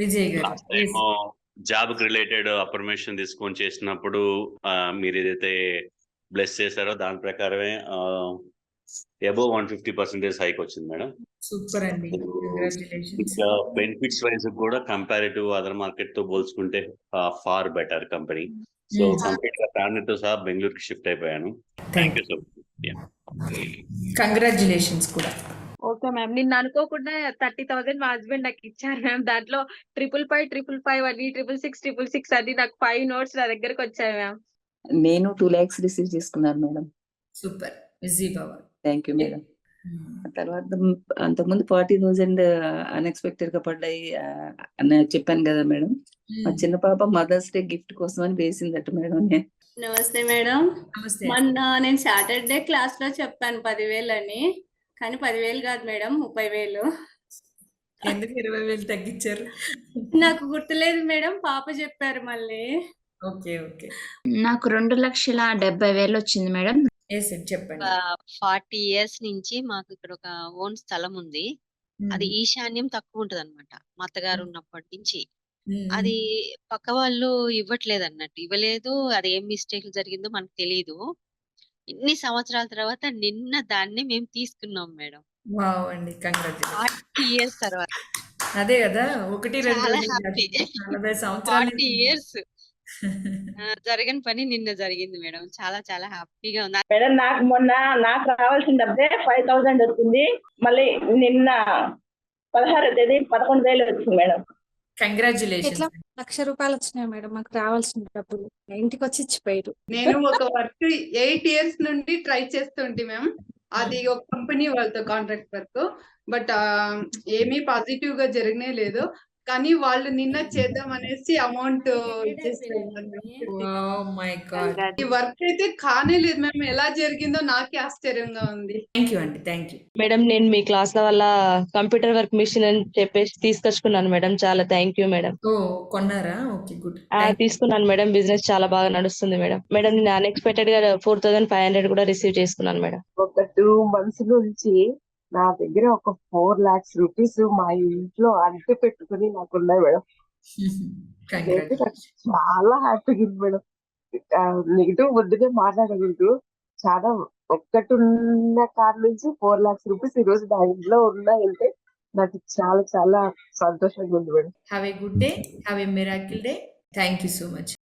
విజయ్ గారు. Last time job కి related affirmation తీసుకొని చేసినప్పుడు మీరు ఏదైతే బ్లెస్ చేశారో దాని ప్రకారమే అబౌవ్ 150% హైక్ వచ్చింది మేడం. సూపర్ అండి. కంగ్రాచులేషన్స్. ఇంకా బెనిఫిట్స్ వైజ్ కూడా కంపారిటివ్ అదర్ మార్కెట్ తో పోల్చుకుంటే far better company. So complete గా ఫ్యామిలీతో సహా బెంగళూరుకి షిఫ్ట్ అయిపోయాను. Thank you so much. Congratulations కూడా. Okay ma'am. నిన్న అనుకోకుండా 30,000 మా హస్బెండ్ నాకు ఇచ్చారు మ్యామ్. దాంట్లో 555 అని 666 అని నాకు 5 నోట్స్ నా దగ్గరకు వచ్చాయి మ్యామ్. నేను 2 lakhs రిసీవ్ చేసుకున్నాను madam. Super. Vijay Baba. Thank you madam. తర్వాత అంతకుముందు 40,000 అన్ఎక్స్పెక్టెడ్ గా పడ్డాయి అని చెప్పాను కదా మేడం. మా చిన్న పాప మదర్స్ డే గిఫ్ట్ కోసం అని వేసిందట మేడం. నమస్తే మేడం. మొన్న నేను సాటర్డే క్లాస్ లో చెప్పాను 10,000 అని, కానీ 10,000 కాదు మేడం, 30,000. ఎందుకు 20,000 తగ్గించారు? నాకు గుర్తులేదు మేడం, పాప చెప్పారు మళ్ళీ. Okay okay. నాకు 2,70,000 వచ్చింది మేడం. చెప్పండి. 40 years నుంచి మాకు ఇక్కడ ఒక ఓన్ స్థలం ఉంది. అది ఈశాన్యం తక్కువ ఉంటది అనమాట. మా అత్తగారు ఉన్నప్పటి నుంచి అది పక్క వాళ్ళు ఇవ్వట్లేదు అన్నట్టు, ఇవ్వలేదు. అది ఏం మిస్టేక్ జరిగిందో మనకు తెలియదు. ఇన్ని సంవత్సరాల తర్వాత నిన్న దాన్ని మేము తీసుకున్నాం మేడం. వావ్ అండి, కంగ్రాచులేషన్స్. 40 years తర్వాత. అదే కదా, 1 2 చాలా హ్యాపీ. 40 సంవత్సరాలు 40 years జరగని పని నిన్న జరిగింది మేడం. చాలా చాలా హ్యాపీగా ఉంది మేడం. నాకు రావాల్సిన డబ్బే 5,000 వచ్చింది. మళ్ళీ నిన్న 16వ తేదీ 11,000 వచ్చింది మేడం. కంగ్రాచులేషన్స్. ₹1,00,000 వచ్చినాయి మేడం మాకు రావాల్సిన డబ్బులు. ఇంటికి వచ్చి ఇచ్చిపోయారు. నేను ఒక వర్క్ 8 years నుండి ట్రై చేస్తుంటే మ్యామ్, అది ఒక కంపెనీ వాళ్ళతో కాంట్రాక్ట్ వర్క్. బట్ ఏమీ పాజిటివ్ గా జరగనే లేదు. కానీ వాళ్ళు నిన్న చేద్దాం అనేసి అమౌంట్ ఈ వర్క్ అయితే కానే లేదు మ్యామ్. ఎలా జరిగిందో నాకే ఆశ్చర్యంగా ఉంది. థ్యాంక్ యూ అండి. Thank you madam. నేను మీ క్లాస్ లో వల్ల కంప్యూటర్ వర్క్ మిషన్ అని చెప్పేసి తీసుకొచ్చుకున్నాను మేడం. చాలా థ్యాంక్ యూ మేడం. కొన్నారా? Okay, good. తీసుకున్నాను మేడం. బిజినెస్ చాలా బాగా నడుస్తుంది మేడం. మేడం నేను అన్ఎక్స్పెక్టెడ్ గా 4,500 కూడా రిసీవ్ చేసుకున్నాను మేడం. ఒక 2 months నుంచి నా దగ్గర ఒక 4 lakhs rupees మా ఇంట్లో అడ్డు పెట్టుకుని నాకున్నాయి మేడం. చాలా హ్యాపీగా ఉంది మేడం. నెగిటివ్ వద్దుగా మాట్లాడకూడదు. చాలా ఒక్కటున్న కార్ నుంచి 4 lakhs rupees ఈ రోజు నా ఇంట్లో ఉన్నాయంటే నాకు చాలా చాలా సంతోషంగా ఉంది madam. Have a good day. Have a miracle day. Thank you so much.